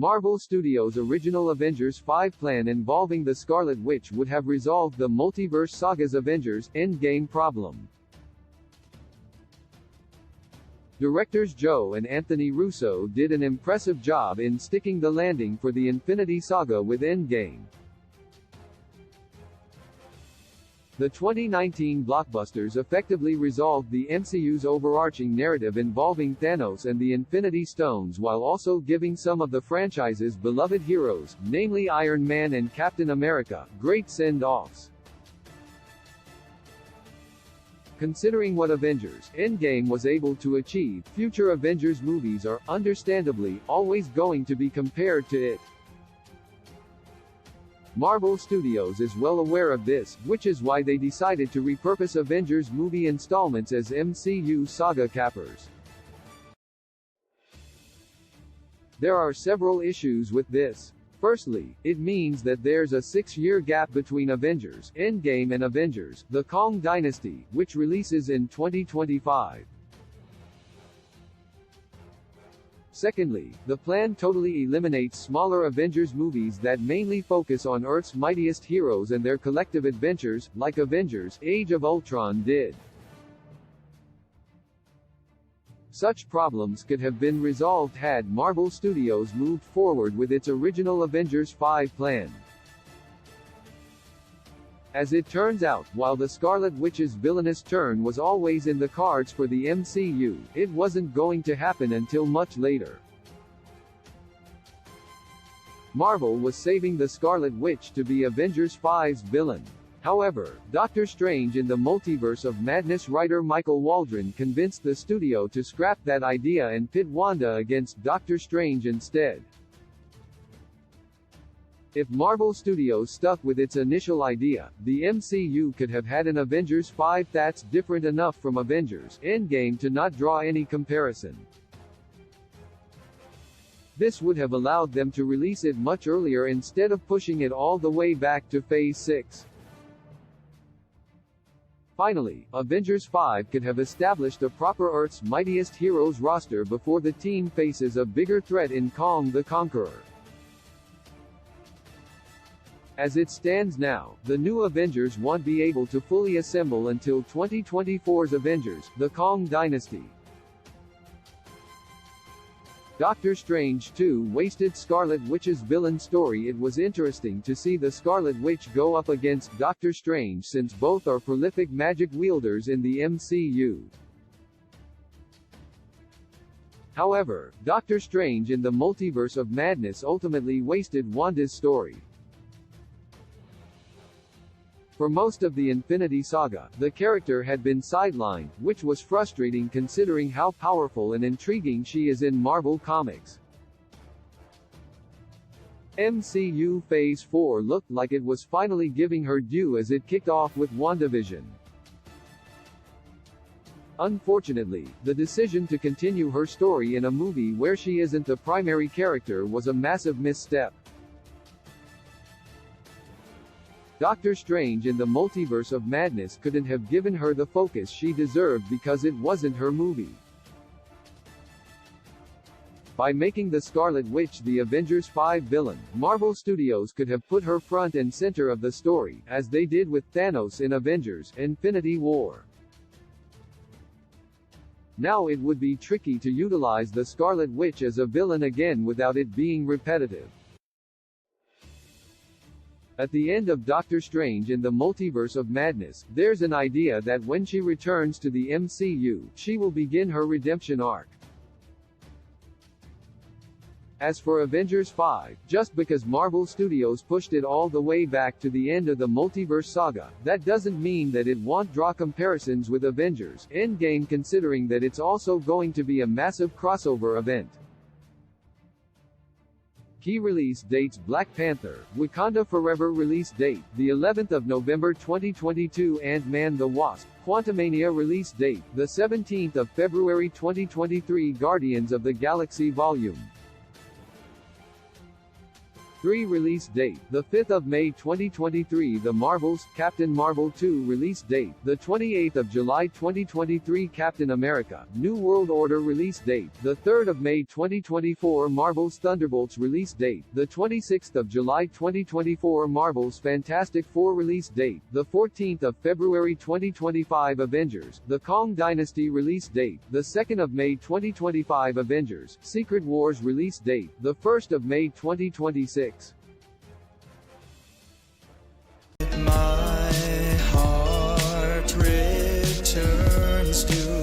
Marvel Studios' original Avengers 5 plan involving the Scarlet Witch would have resolved the Multiverse Saga's Avengers Endgame problem. Directors Joe and Anthony Russo did an impressive job in sticking the landing for the Infinity Saga with Endgame. The 2019 blockbusters effectively resolved the MCU's overarching narrative involving Thanos and the Infinity Stones while also giving some of the franchise's beloved heroes, namely Iron Man and Captain America, great send-offs. Considering what Avengers Endgame was able to achieve, future Avengers movies are, understandably, always going to be compared to it. Marvel Studios is well aware of this, which is why they decided to repurpose Avengers movie installments as MCU saga cappers. There are several issues with this. Firstly, it means that there's a 6-year gap between Avengers Endgame and Avengers: The Kang Dynasty, which releases in 2025. Secondly, the plan totally eliminates smaller Avengers movies that mainly focus on Earth's mightiest heroes and their collective adventures, like Avengers: Age of Ultron did. Such problems could have been resolved had Marvel Studios moved forward with its original Avengers 5 plan. As it turns out, while the Scarlet Witch's villainous turn was always in the cards for the MCU, it wasn't going to happen until much later. Marvel was saving the Scarlet Witch to be Avengers 5's villain. However, Doctor Strange in the Multiverse of Madness writer Michael Waldron convinced the studio to scrap that idea and pit Wanda against Doctor Strange instead. If Marvel Studios stuck with its initial idea, the MCU could have had an Avengers 5 that's different enough from Avengers Endgame to not draw any comparison. This would have allowed them to release it much earlier instead of pushing it all the way back to Phase 6. Finally, Avengers 5 could have established a proper Earth's Mightiest Heroes roster before the team faces a bigger threat in Kang the Conqueror. As it stands now, the new Avengers won't be able to fully assemble until 2024's Avengers: The Kang Dynasty. Doctor Strange 2 wasted Scarlet Witch's villain story. It was interesting to see the Scarlet Witch go up against Doctor Strange since both are prolific magic wielders in the MCU. However, Doctor Strange in the Multiverse of Madness ultimately wasted Wanda's story. For most of the Infinity Saga, the character had been sidelined, which was frustrating considering how powerful and intriguing she is in Marvel Comics. MCU Phase 4 looked like it was finally giving her due as it kicked off with WandaVision. Unfortunately, the decision to continue her story in a movie where she isn't the primary character was a massive misstep. Doctor Strange in the Multiverse of Madness couldn't have given her the focus she deserved because it wasn't her movie. By making the Scarlet Witch the Avengers 5 villain, Marvel Studios could have put her front and center of the story, as they did with Thanos in Avengers: Infinity War. Now it would be tricky to utilize the Scarlet Witch as a villain again without it being repetitive. At the end of Doctor Strange in the Multiverse of Madness, there's an idea that when she returns to the MCU, she will begin her redemption arc. As for Avengers 5, just because Marvel Studios pushed it all the way back to the end of the Multiverse Saga, that doesn't mean that it won't draw comparisons with Avengers Endgame, considering that it's also going to be a massive crossover event. Key release dates: Black Panther: Wakanda Forever release date, the 11th of November 2022. Ant-Man the Wasp: Quantumania release date, the 17th of February 2023. Guardians of the Galaxy Vol. 3 release date, the 5th of May 2023. The Marvels, Captain Marvel 2 release date, the 28th of July 2023. Captain America, New World Order release date, the 3rd of May 2024. Marvel's Thunderbolts release date, the 26th of July 2024. Marvel's Fantastic Four release date, the 14th of February 2025. Avengers, The Kong Dynasty release date, the 2nd of May 2025. Avengers, Secret Wars release date, the 1st of May 2026. My heart returns to